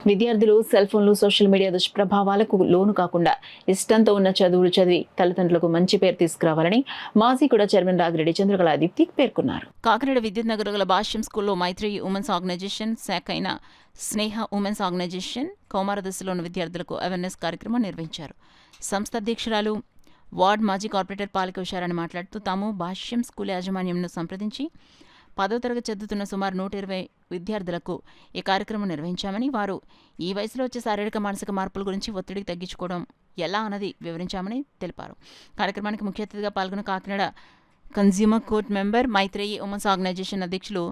విద్యార్థులు సెల్ ఫోన్లు, social media దుష్ప్రభావాలకు లోను కాకుండా ఇష్టంతో ఉన్న చదువులు చదివి తల్లిదండ్రులకు మంచి పేరు తీసుకురావాలని మాజీ కూడా చైర్మన్ రాగిరెడ్డి చంద్రకళ దీప్తి పేర్కొన్నారు. కాకినాడ విద్యుత్ నగర్ గల భాష్యం స్కూల్లో మైత్రేయి ఉమెన్స్ ఆర్గనైజేషన్ శాఖ అయిన స్నేహ ఉమెన్స్ ఆర్గనైజేషన్ కౌమార దశలో ఉన్న విద్యార్థులకు అవేర్నెస్ కార్యక్రమం నిర్వహించారు. సంస్థ అధ్యక్షురాలు వార్డ్ మాజీ కార్పొరేటర్ పాలిక ఉషారాణి మాట్లాడుతూ తాము భాష్యం స్కూల్ యాజమాన్యంను సంప్రదించి 10వ తరగతి చదువుతున్న సుమారు 120 విద్యార్థులకు ఈ కార్యక్రమం నిర్వహించామని, వారు ఈ వయసులో వచ్చే శారీరక మానసిక మార్పుల గురించి ఒత్తిడికి తగ్గించుకోవడం ఎలా అన్నది వివరించామని తెలిపారు. కార్యక్రమానికి ముఖ్య అతిథిగా పాల్గొన్న Kakinada consumer court member Maitreyi women's organisation అధ్యక్షులు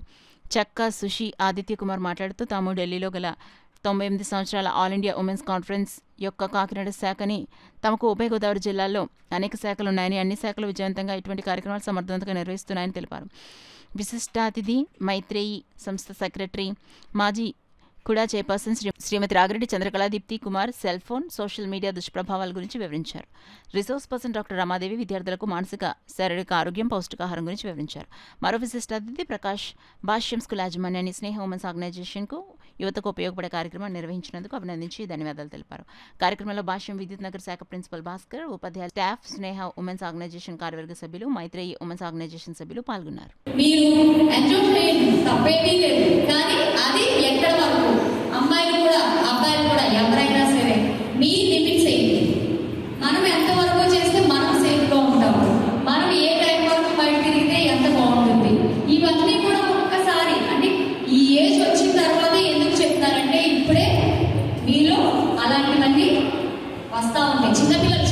చక్కా సుషి ఆదిత్య కుమార్ మాట్లాడుతూ తాము ఢిల్లీలో గల 98 సంవత్సరాల ఆల్ ఇండియా ఉమెన్స్ కాన్ఫరెన్స్ యొక్క కాకినాడ శాఖని తమకు ఉభయ గోదావరి జిల్లాల్లో అనేక శాఖలున్నాయని, అన్ని శాఖలు విజయవంతంగా ఇటువంటి కార్యక్రమాలు సమర్థవంతంగా నిర్వహిస్తున్నాయని తెలిపారు. విశిష్ట అతిథి మైత్రేయి సంస్థ సెక్రటరీ మాజీ కూడా chairperson Shrimati Ragireddy Chandrakala Deepthi Kumar cell phone, social media దుష్ప్రభావాల గురించి వివరించారు. రిసోర్స్ పర్సన్ డాక్టర్ రమాదేవి విద్యార్థులకు మానసిక శారీరక ఆరోగ్యం, పౌష్టికాహారం గురించి వివరించారు. మరో విశిష్ట అతిథి ప్రకాష్ భాష్యం స్కూల్ యాజమాన్యాన్ని స్నేహ ఉమెన్స్ ఆర్గనైజేషన్కు యువతకు ఉపయోగపడే కార్యక్రమం నిర్వహించినందుకు అభినందించి ధన్యవాదాలు తెలిపారు. కార్యక్రమంలో భాష్యం విద్యుత్ నగర్ శాఖ ప్రిన్సిపల్ భాస్కర్, ఉపాధ్యాయ స్టాఫ్, స్నేహ ఉమెన్స్ ఆర్గనైజేషన్ కార్యవర్గ సభ్యులు, మైత్రేయి ఉమెన్స్ ఆర్గనైజేషన్ సభ్యులు పాల్గొన్నారు. అమ్మాయిలు కూడా అబ్బాయిలు కూడా ఎవరైనా సరే మీ లిమిట్స్ ఏంటి, మనం ఎంతవరకు చేస్తే మనం సేఫ్గా ఉంటాం, మనం ఏ టైం వరకు బయట తిరిగితే ఎంత బాగుంటుంది, ఇవన్నీ కూడా ఒక్కసారి అంటే ఈ ఏజ్ వచ్చిన తర్వాత ఎందుకు చెప్తారంటే ఇప్పుడే మీలో అలాంటివన్నీ వస్తూ ఉంటాయి. చిన్నపిల్లలు